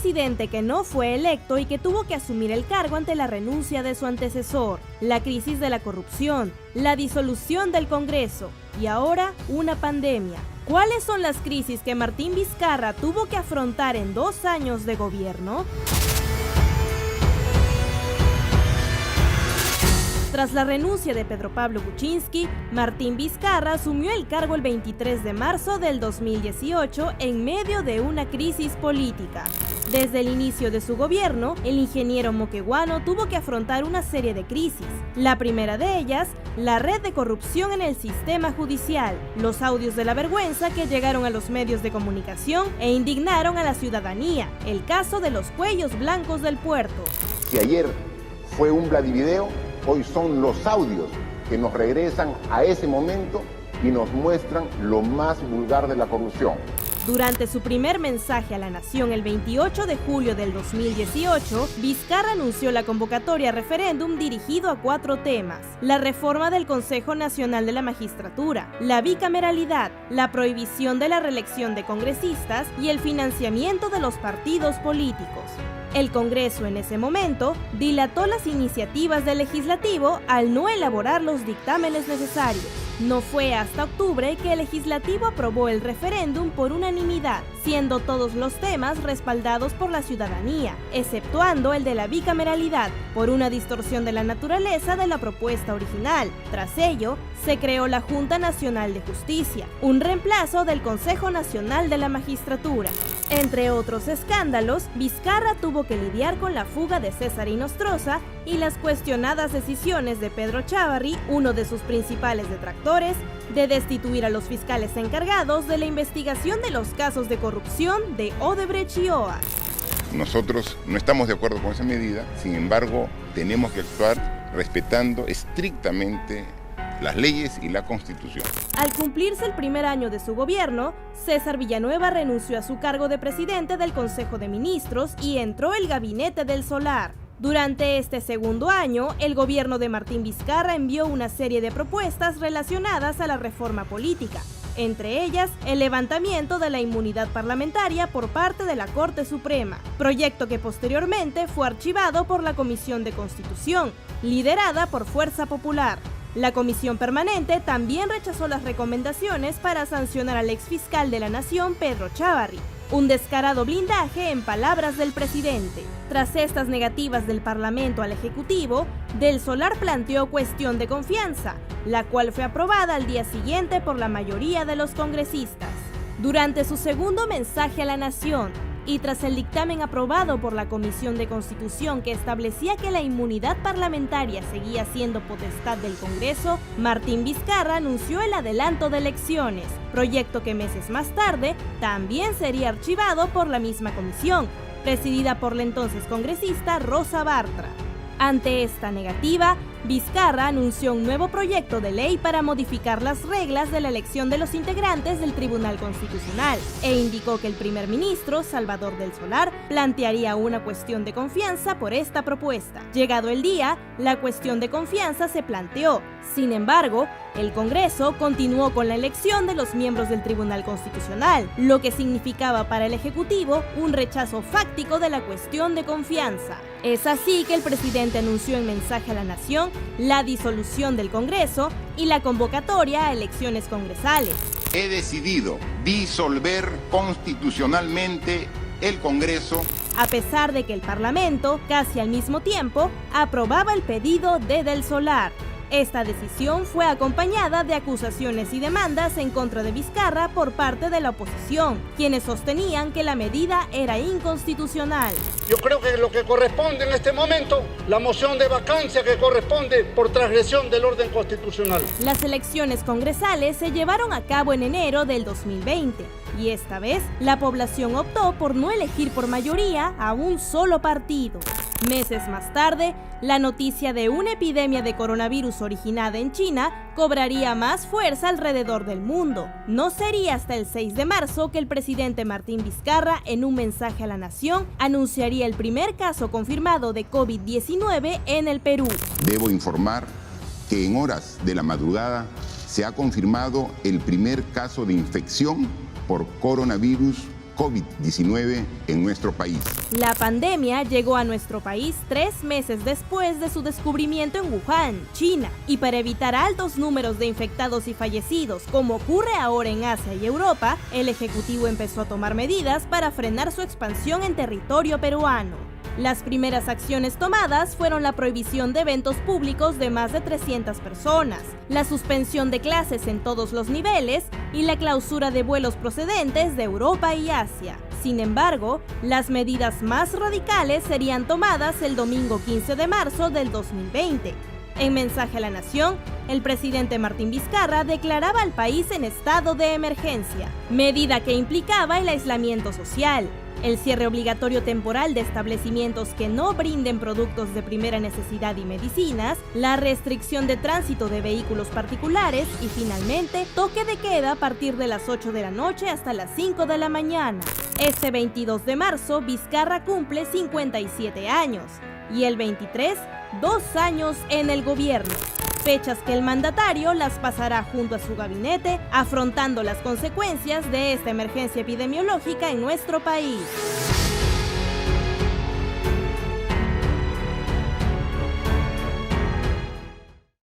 presidente que no fue electo y que tuvo que asumir el cargo ante la renuncia de su antecesor, la crisis de la corrupción, la disolución del Congreso y ahora una pandemia. ¿Cuáles son las crisis que Martín Vizcarra tuvo que afrontar en 2 años de gobierno? Tras la renuncia de Pedro Pablo Kuczynski, Martín Vizcarra asumió el cargo el 23 de marzo del 2018 en medio de una crisis política. Desde el inicio de su gobierno, el ingeniero moqueguano tuvo que afrontar una serie de crisis. La primera de ellas, la red de corrupción en el sistema judicial, los audios de la vergüenza que llegaron a los medios de comunicación e indignaron a la ciudadanía, el caso de los cuellos blancos del puerto. Si ayer fue un Vladivideo, hoy son los audios que nos regresan a ese momento y nos muestran lo más vulgar de la corrupción. Durante su primer mensaje a la nación el 28 de julio del 2018, Vizcarra anunció la convocatoria a referéndum dirigido a 4 temas: la reforma del Consejo Nacional de la Magistratura, la bicameralidad, la prohibición de la reelección de congresistas y el financiamiento de los partidos políticos. El Congreso en ese momento dilató las iniciativas del Legislativo al no elaborar los dictámenes necesarios. No fue hasta octubre que el Legislativo aprobó el referéndum por unanimidad, siendo todos los temas respaldados por la ciudadanía, exceptuando el de la bicameralidad, por una distorsión de la naturaleza de la propuesta original. Tras ello, se creó la Junta Nacional de Justicia, un reemplazo del Consejo Nacional de la Magistratura. Entre otros escándalos, Vizcarra tuvo que lidiar con la fuga de César Inostroza y las cuestionadas decisiones de Pedro Chávarri, uno de sus principales detractores, de destituir a los fiscales encargados de la investigación de los casos de corrupción de Odebrecht y OAS. Nosotros no estamos de acuerdo con esa medida, sin embargo, tenemos que actuar respetando estrictamente las leyes y la Constitución. Al cumplirse el primer año de su gobierno, César Villanueva renunció a su cargo de presidente del Consejo de Ministros y entró el Gabinete del Solar. Durante este segundo año, el gobierno de Martín Vizcarra envió una serie de propuestas relacionadas a la reforma política, entre ellas el levantamiento de la inmunidad parlamentaria por parte de la Corte Suprema, proyecto que posteriormente fue archivado por la Comisión de Constitución, liderada por Fuerza Popular. La Comisión Permanente también rechazó las recomendaciones para sancionar al exfiscal de la Nación, Pedro Chávarri. Un descarado blindaje en palabras del presidente. Tras estas negativas del Parlamento al Ejecutivo, Del Solar planteó cuestión de confianza, la cual fue aprobada al día siguiente por la mayoría de los congresistas. Durante su segundo mensaje a la nación, y tras el dictamen aprobado por la Comisión de Constitución que establecía que la inmunidad parlamentaria seguía siendo potestad del Congreso, Martín Vizcarra anunció el adelanto de elecciones, proyecto que meses más tarde también sería archivado por la misma comisión, presidida por la entonces congresista Rosa Bartra. Ante esta negativa, Vizcarra anunció un nuevo proyecto de ley para modificar las reglas de la elección de los integrantes del Tribunal Constitucional e indicó que el primer ministro, Salvador Del Solar, plantearía una cuestión de confianza por esta propuesta. Llegado el día, la cuestión de confianza se planteó. Sin embargo, el Congreso continuó con la elección de los miembros del Tribunal Constitucional, lo que significaba para el Ejecutivo un rechazo fáctico de la cuestión de confianza. Es así que el presidente anunció en mensaje a la nación la disolución del Congreso y la convocatoria a elecciones congresales. He decidido disolver constitucionalmente el Congreso, a pesar de que el Parlamento, casi al mismo tiempo, aprobaba el pedido de Del Solar. Esta decisión fue acompañada de acusaciones y demandas en contra de Vizcarra por parte de la oposición, quienes sostenían que la medida era inconstitucional. Yo creo que lo que corresponde en este momento, la moción de vacancia que corresponde por transgresión del orden constitucional. Las elecciones congresales se llevaron a cabo en enero del 2020 y esta vez la población optó por no elegir por mayoría a un solo partido. Meses más tarde, la noticia de una epidemia de coronavirus originada en China cobraría más fuerza alrededor del mundo. No sería hasta el 6 de marzo que el presidente Martín Vizcarra, en un mensaje a la nación, anunciaría el primer caso confirmado de COVID-19 en el Perú. debo informar que en horas de la madrugada se ha confirmado el primer caso de infección por coronavirus COVID-19 en nuestro país. La pandemia llegó a nuestro país 3 meses después de su descubrimiento en Wuhan, China, y para evitar altos números de infectados y fallecidos, como ocurre ahora en Asia y Europa, el Ejecutivo empezó a tomar medidas para frenar su expansión en territorio peruano. Las primeras acciones tomadas fueron la prohibición de eventos públicos de más de 300 personas, la suspensión de clases en todos los niveles y la clausura de vuelos procedentes de Europa y Asia. Sin embargo, las medidas más radicales serían tomadas el domingo 15 de marzo del 2020. En mensaje a la nación, el presidente Martín Vizcarra declaraba al país en estado de emergencia, medida que implicaba el aislamiento social, el cierre obligatorio temporal de establecimientos que no brinden productos de primera necesidad y medicinas, la restricción de tránsito de vehículos particulares y finalmente toque de queda a partir de las 8 de la noche hasta las 5 de la mañana. Este 22 de marzo, Vizcarra cumple 57 años y el 23, 2 años en el gobierno. Fechas que el mandatario las pasará junto a su gabinete, afrontando las consecuencias de esta emergencia epidemiológica en nuestro país.